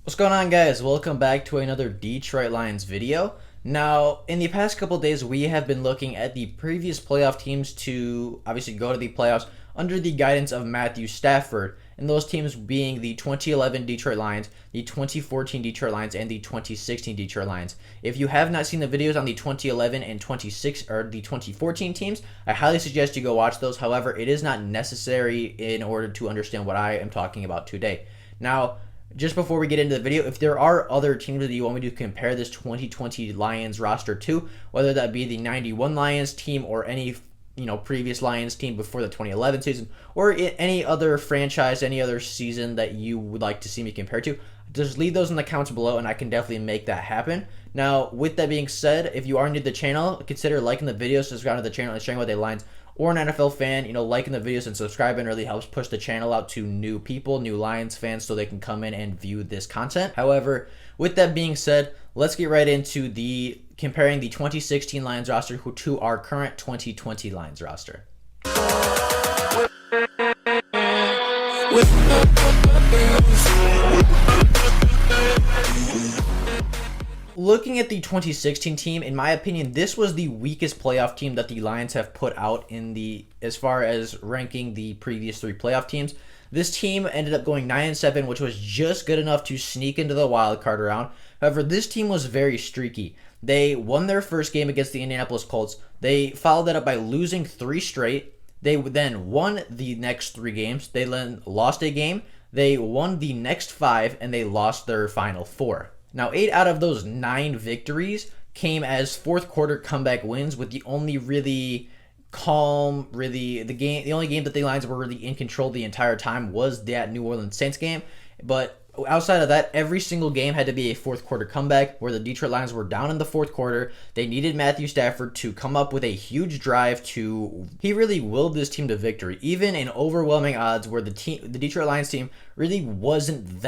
What's going on, guys? Welcome back to another Detroit Lions video. Now, in the past couple days, we have been looking at the previous playoff teams to obviously go to the playoffs under the guidance of Matthew Stafford, and those teams being the 2011 Detroit Lions, the 2014 Detroit Lions, and the 2016 Detroit Lions. If you have not seen the videos on the 2011 and 2014 teams, I highly suggest you go watch those. However, it is not necessary in order to understand what I am talking about today. Now, just before we get into the video, if there are other teams that you want me to compare this 2020 Lions roster to, whether that be the 91 Lions team or any previous Lions team before the 2011 season, or any other franchise, any other season that you would like to see me compare to, just leave those in the comments below and I can definitely make that happen. Now, with that being said, if you are new to the channel, consider liking the video, subscribing to the channel, and sharing with a Lions or an NFL fan. Liking the videos and subscribing really helps push the channel out to new people, new Lions fans, so they can come in and view this content. However, with that being said, let's get right into the comparing the 2016 Lions roster to our current 2020 Lions roster. Looking at the 2016 team, in my opinion, this was the weakest playoff team that the Lions have put out as far as ranking the previous three playoff teams. This team ended up going 9-7, which was just good enough to sneak into the wild card round. However, this team was very streaky. They won their first game against the Indianapolis Colts. They followed that up by losing 3 straight. They then won the next 3 games. They then lost a game. They won the next 5, and they lost their final 4. Now, 8 out of those 9 victories came as fourth quarter comeback wins, with the only really calm, the only game that the Lions were really in control the entire time was that New Orleans Saints game. But outside of that, every single game had to be a fourth quarter comeback where the Detroit Lions were down in the fourth quarter. They needed Matthew Stafford to come up with a huge drive he really willed this team to victory, even in overwhelming odds where the Detroit Lions team really wasn't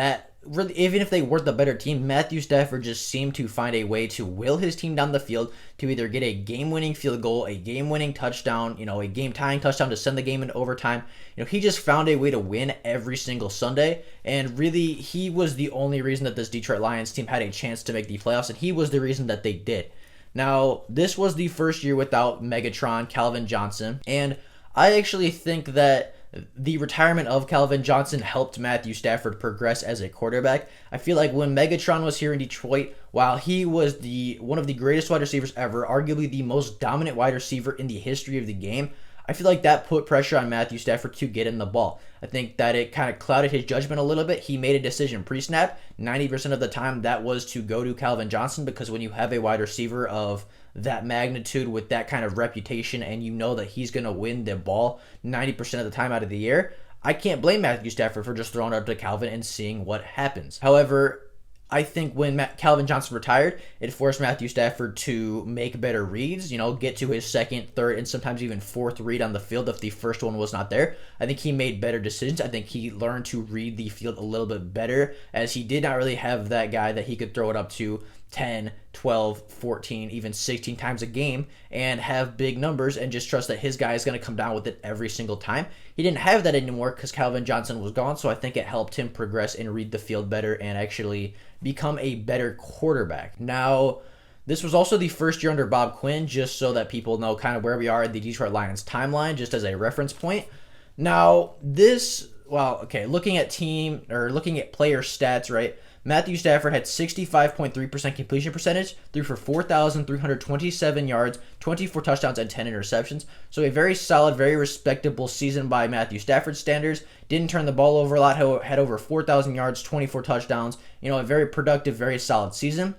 even if they weren't the better team. Matthew Stafford just seemed to find a way to will his team down the field to either get a game-winning field goal, a game-winning touchdown, a game-tying touchdown to send the game into overtime. He just found a way to win every single Sunday, and really, he was the only reason that this Detroit Lions team had a chance to make the playoffs, and he was the reason that they did. Now, this was the first year without Megatron, Calvin Johnson, and I actually think that the retirement of Calvin Johnson helped Matthew Stafford progress as a quarterback. I feel like when Megatron was here in Detroit, while he was one of the greatest wide receivers ever, arguably the most dominant wide receiver in the history of the game, I feel like that put pressure on Matthew Stafford to get in the ball. I think that it kind of clouded his judgment a little bit. He made a decision pre-snap. 90% of the time that was to go to Calvin Johnson, because when you have a wide receiver of that magnitude with that kind of reputation and you know that he's going to win the ball 90% of the time out of the year, I can't blame Matthew Stafford for just throwing it up to Calvin and seeing what happens. However, I think when Calvin Johnson retired, it forced Matthew Stafford to make better reads, get to his second, third, and sometimes even fourth read on the field if the first one was not there. I think he made better decisions. I think he learned to read the field a little bit better, as he did not really have that guy that he could throw it up to 10, 12, 14, even 16 times a game and have big numbers and just trust that his guy is going to come down with it every single time. He didn't have that anymore because Calvin Johnson was gone, so I think it helped him progress and read the field better and actually become a better quarterback. Now, this was also the first year under Bob Quinn, just so that people know kind of where we are in the Detroit Lions timeline, just as a reference point. Now, looking at player stats, right? Matthew Stafford had 65.3% completion percentage, threw for 4,327 yards, 24 touchdowns, and 10 interceptions. So a very solid, very respectable season by Matthew Stafford standards. Didn't turn the ball over a lot, had over 4,000 yards, 24 touchdowns. A very productive, very solid season.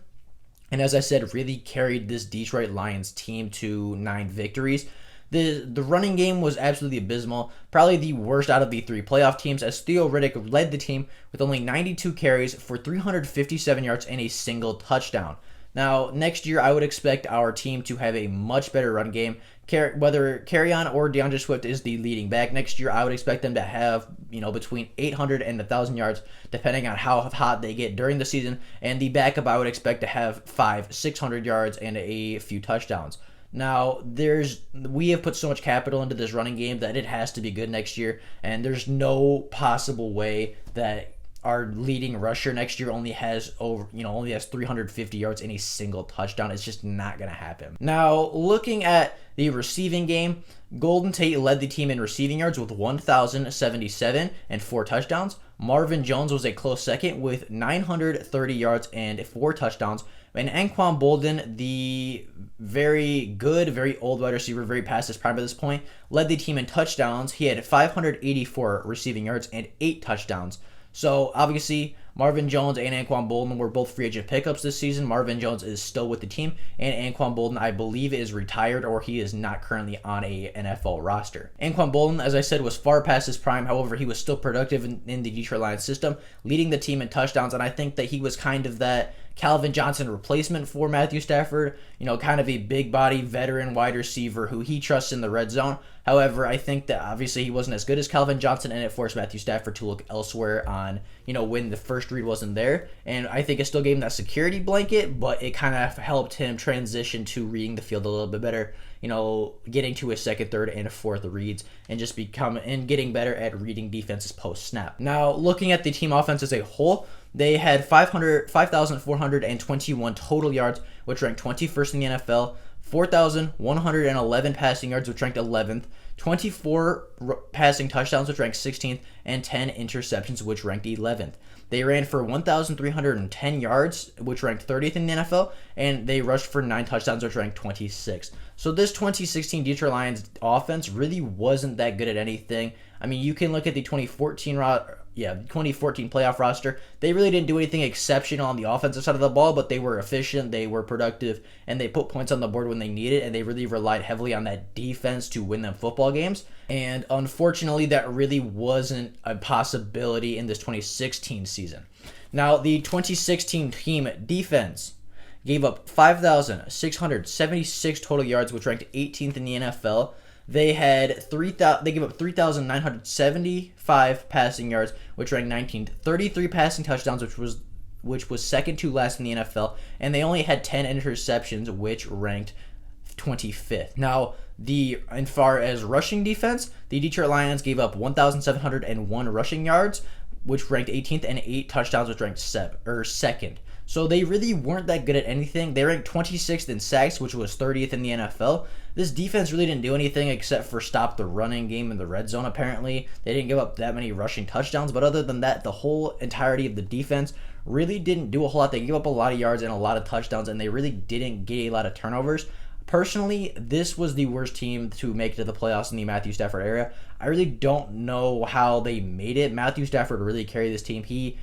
And as I said, really carried this Detroit Lions team to 9 victories. The running game was absolutely abysmal, probably the worst out of the 3 playoff teams, as Theo Riddick led the team with only 92 carries for 357 yards and a single touchdown. Now, next year, I would expect our team to have a much better run game. Whether Kerryon or DeAndre Swift is the leading back next year, I would expect them to have, between 800 and 1,000 yards, depending on how hot they get during the season. And the backup, I would expect to have 500-600 yards and a few touchdowns. Now, we have put so much capital into this running game that it has to be good next year, and there's no possible way that our leading rusher next year only has 350 yards and a single touchdown. It's just not going to happen. Now, looking at the receiving game, Golden Tate led the team in receiving yards with 1,077 and 4 touchdowns. Marvin Jones was a close second with 930 yards and 4 touchdowns. And Anquan Boldin, the very good, very old wide receiver, very past his prime at this point, led the team in touchdowns. He had 584 receiving yards and 8 touchdowns. So, obviously, Marvin Jones and Anquan Boldin were both free agent pickups this season. Marvin Jones is still with the team, and Anquan Boldin, I believe, is retired or he is not currently on a NFL roster. Anquan Boldin, as I said, was far past his prime. However, he was still productive in the Detroit Lions system, leading the team in touchdowns, and I think that he was kind of that Calvin Johnson replacement for Matthew Stafford, kind of a big body veteran wide receiver who he trusts in the red zone. However, I think that obviously he wasn't as good as Calvin Johnson, and it forced Matthew Stafford to look elsewhere on, when the first read wasn't there. And I think it still gave him that security blanket, but it kind of helped him transition to reading the field a little bit better, getting to his second, third, and fourth reads, and just getting better at reading defenses post-snap. Now, looking at the team offense as a whole, they had 5,421 total yards, which ranked 21st in the NFL, 4,111 passing yards, which ranked 11th, 24 passing touchdowns, which ranked 16th, and 10 interceptions, which ranked 11th. They ran for 1,310 yards, which ranked 30th in the NFL, and they rushed for 9 touchdowns, which ranked 26th. So this 2016 Detroit Lions offense really wasn't that good at anything. I mean, you can look at the 2014 playoff roster. They really didn't do anything exceptional on the offensive side of the ball, but they were efficient, they were productive, and they put points on the board when they needed, and they really relied heavily on that defense to win them football games. And unfortunately, that really wasn't a possibility in this 2016 season. Now, the 2016 team defense gave up 5,676 total yards, which ranked 18th in the NFL. They gave up 3,975 passing yards, which ranked 19th. 33 passing touchdowns, which was second to last in the NFL, and they only had 10 interceptions, which ranked 25th. Now, as far as rushing defense, the Detroit Lions gave up 1,701 rushing yards, which ranked 18th, and 8 touchdowns, which ranked second. So they really weren't that good at anything. They ranked 26th in sacks, which was 30th in the NFL. This defense really didn't do anything except for stop the running game in the red zone, apparently. They didn't give up that many rushing touchdowns, but other than that, the whole entirety of the defense really didn't do a whole lot. They gave up a lot of yards and a lot of touchdowns, and they really didn't get a lot of turnovers. Personally, this was the worst team to make it to the playoffs in the Matthew Stafford era. I really don't know how they made it. Matthew Stafford really carried this team. He,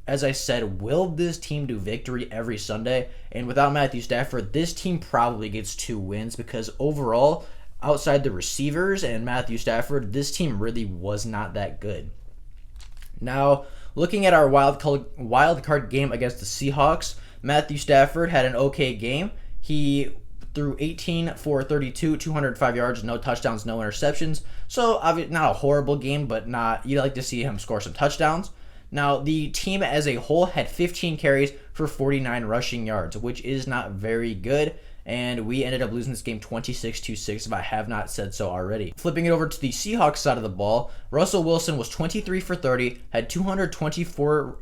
as I said, willed this team to victory every Sunday. And without Matthew Stafford, this team probably gets 2 wins because overall, outside the receivers and Matthew Stafford, this team really was not that good. Now, looking at our wild card game against the Seahawks, Matthew Stafford had an okay game. He threw 18 for 32, 205 yards, no touchdowns, no interceptions. So, obviously, not a horrible game, but you'd like to see him score some touchdowns. Now, the team as a whole had 15 carries for 49 rushing yards, which is not very good, and we ended up losing this game 26-6 if I have not said so already. Flipping it over to the Seahawks side of the ball, Russell Wilson was 23 for 30, had 224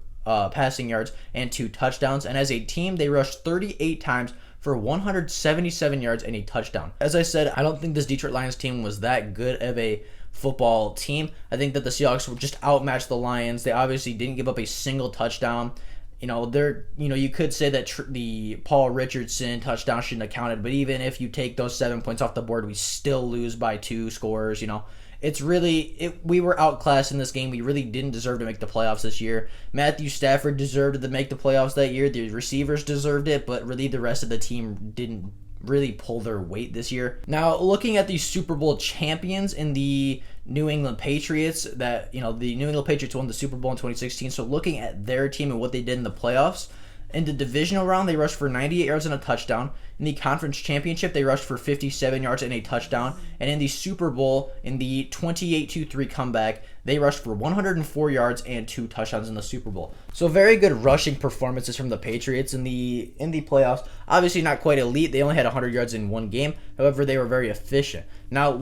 passing yards and 2 touchdowns, and as a team, they rushed 38 times for 177 yards and a touchdown. As I said, I don't think this Detroit Lions team was that good of a football team. I think that the Seahawks would just outmatch the Lions. They obviously didn't give up a single touchdown. You could say that the Paul Richardson touchdown shouldn't have counted, but even if you take those 7 points off the board, we still lose by 2 scores. We were outclassed in this game. We really didn't deserve to make the playoffs this year. Matthew Stafford deserved to make the playoffs that year. The receivers deserved it, but really the rest of the team didn't really pull their weight this year. Now, looking at the Super Bowl champions in the New England Patriots, the New England Patriots won the Super Bowl in 2016, so looking at their team and what they did in the playoffs, in the divisional round, they rushed for 98 yards and a touchdown. In the conference championship, they rushed for 57 yards and a touchdown. And in the Super Bowl, in the 28-3 comeback, they rushed for 104 yards and 2 touchdowns in the Super Bowl. So very good rushing performances from the Patriots in the playoffs. Obviously not quite elite. They only had 100 yards in one game. However, they were very efficient. Now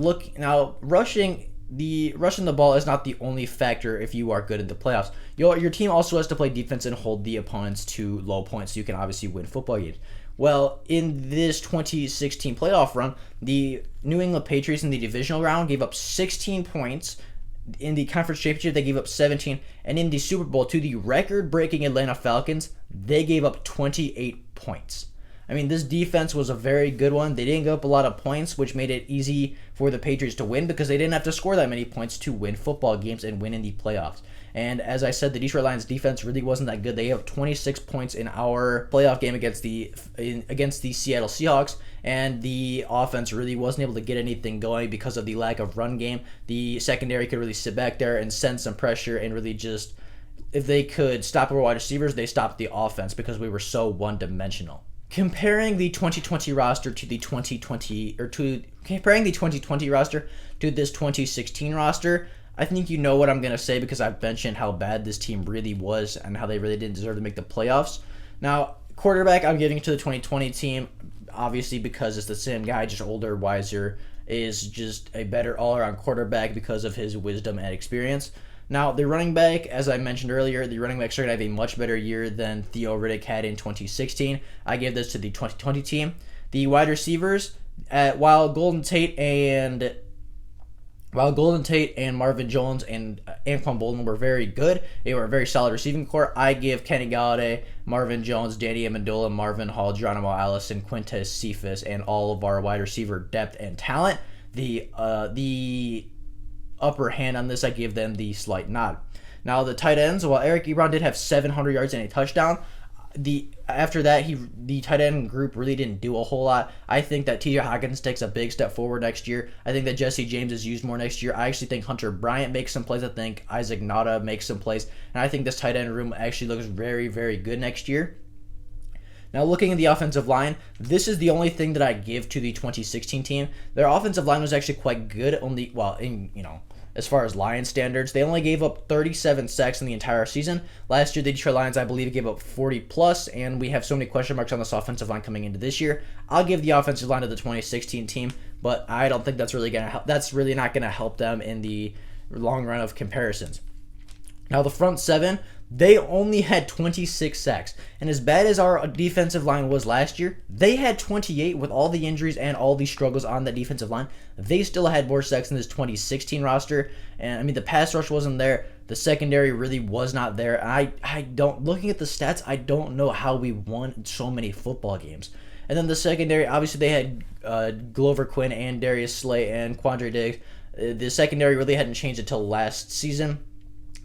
rushing the rushing the ball is not the only factor if you are good in the playoffs. Your team also has to play defense and hold the opponents to low points so you can obviously win football games. Well, in this 2016 playoff run, the New England Patriots in the divisional round gave up 16 points. In the conference championship, they gave up 17. And in the Super Bowl, to the record-breaking Atlanta Falcons, they gave up 28 points. I mean, this defense was a very good one. They didn't give up a lot of points, which made it easy for the Patriots to win because they didn't have to score that many points to win football games and win in the playoffs. And as I said, the Detroit Lions defense really wasn't that good. They have 26 points in our playoff game against the Seattle Seahawks, and the offense really wasn't able to get anything going because of the lack of run game. The secondary could really sit back there and send some pressure and really just, if they could stop our wide receivers, they stopped the offense because we were so one-dimensional. Comparing the 2020 roster to comparing the 2020 roster to this 2016 roster, I think you know what I'm going to say because I've mentioned how bad this team really was and how they really didn't deserve to make the playoffs. Now, quarterback, I'm giving to the 2020 team, obviously because it's the same guy, just older, wiser, is just a better all-around quarterback because of his wisdom and experience. Now, the running back, as I mentioned earlier, the running backs are going to have a much better year than Theo Riddick had in 2016. I give this to the 2020 team. The wide receivers, while Golden Tate and Marvin Jones and Anquan Boldin were very good, they were a very solid receiving core. I give Kenny Galladay, Marvin Jones, Danny Amendola, Marvin Hall, Geronimo Allison, Quintez Cephas, and all of our wide receiver depth and talent the upper hand on this. I give them the slight nod. Now the tight ends, while Eric Ebron did have 700 yards and a touchdown, after that the tight end group really didn't do a whole lot. I think that TJ Hawkins takes a big step forward next year. I think that Jesse James is used more next year. I actually think Hunter Bryant makes some plays. I think Isaac Nada makes some plays, and I think this tight end room actually looks very, very good next year. Now, looking at the offensive line, this is the only thing that I give to the 2016 team. Their offensive line was actually quite good. As far as Lions standards, they only gave up 37 sacks in the entire season. Last year, the Detroit Lions, I believe, gave up 40 plus, and we have so many question marks on this offensive line coming into this year. I'll give the offensive line to the 2016 team, but I don't think that's really gonna help. That's really not gonna help them in the long run of comparisons. Now, the front seven, they only had 26 sacks. And as bad as our defensive line was last year, they had 28 with all the injuries and all the struggles on the defensive line. They still had more sacks in this 2016 roster. And, I mean, the pass rush wasn't there. The secondary really was not there. Looking at the stats, I don't know how we won so many football games. And then the secondary, obviously they had Glover Quinn and Darius Slay and Quandre Diggs. The secondary really hadn't changed until last season.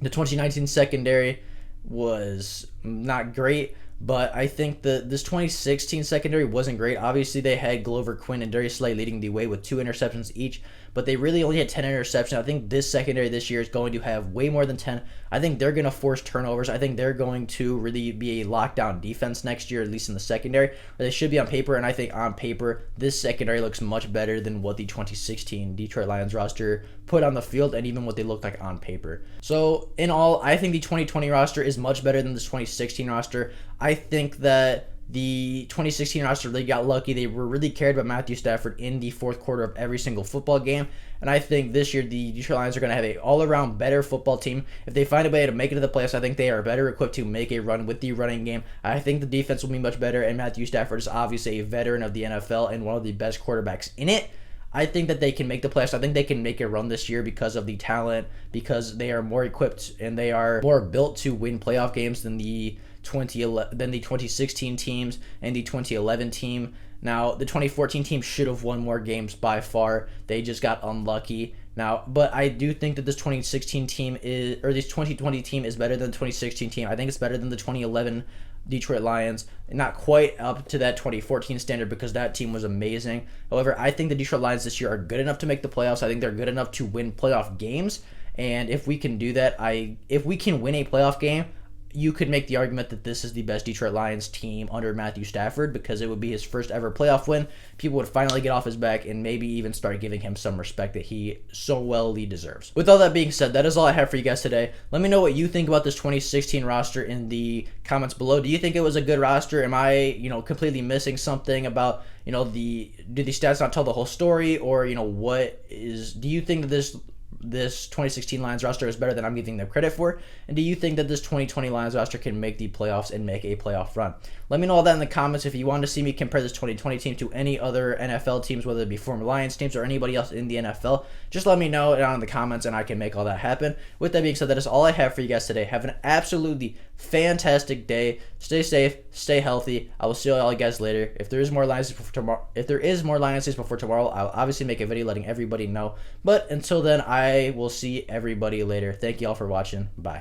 The 2019 secondary was not great, but I think this 2016 secondary wasn't great. Obviously, they had Glover Quinn and Darius Slay leading the way with 2 interceptions each, but they really only had 10 interceptions. I think this secondary this year is going to have way more than 10. I think they're going to force turnovers. I think they're going to really be a lockdown defense next year, at least in the secondary, or they should be on paper, and I think on paper, this secondary looks much better than what the 2016 Detroit Lions roster put on the field and even what they looked like on paper. So, in all, I think the 2020 roster is much better than this 2016 roster. I think that the 2016 roster really got lucky. They were really carried by Matthew Stafford in the fourth quarter of every single football game. And I think this year the Detroit Lions are going to have an all-around better football team. If they find a way to make it to the playoffs, I think they are better equipped to make a run with the running game. I think the defense will be much better, and Matthew Stafford is obviously a veteran of the NFL and one of the best quarterbacks in it. I think that they can make the playoffs. I think they can make a run this year because of the talent, because they are more equipped and they are more built to win playoff games than the 2016 teams and the 2011 team. Now, the 2014 team should have won more games by far. They just got unlucky. Now, but I do think that this 2020 team is better than the 2016 team. I think it's better than the 2011 Detroit Lions. Not quite up to that 2014 standard because that team was amazing. However, I think the Detroit Lions this year are good enough to make the playoffs. I think they're good enough to win playoff games. And if we can do that, if we can win a playoff game, you could make the argument that this is the best Detroit Lions team under Matthew Stafford because it would be his first ever playoff win. People would finally get off his back and maybe even start giving him some respect that he so well deserves. With all that being said, that is all I have for you guys today. Let me know what you think about this 2016 roster in the comments below. Do you think it was a good roster? Am I, completely missing something about, do the stats not tell the whole story? Or, do you think that this this 2016 Lions roster is better than I'm giving them credit for? And do you think that this 2020 Lions roster can make the playoffs and make a playoff run? Let me know all that in the comments. If you want to see me compare this 2020 team to any other NFL teams, whether it be former Lions teams or anybody else in the NFL, just let me know down in the comments and I can make all that happen. With that being said, that is all I have for you guys today. Have an absolutely fantastic day. Stay safe, stay healthy. I will see all you guys later. If there is more Lions before tomorrow, I'll obviously make a video letting everybody know. But until then, I will see everybody later. Thank you all for watching. Bye.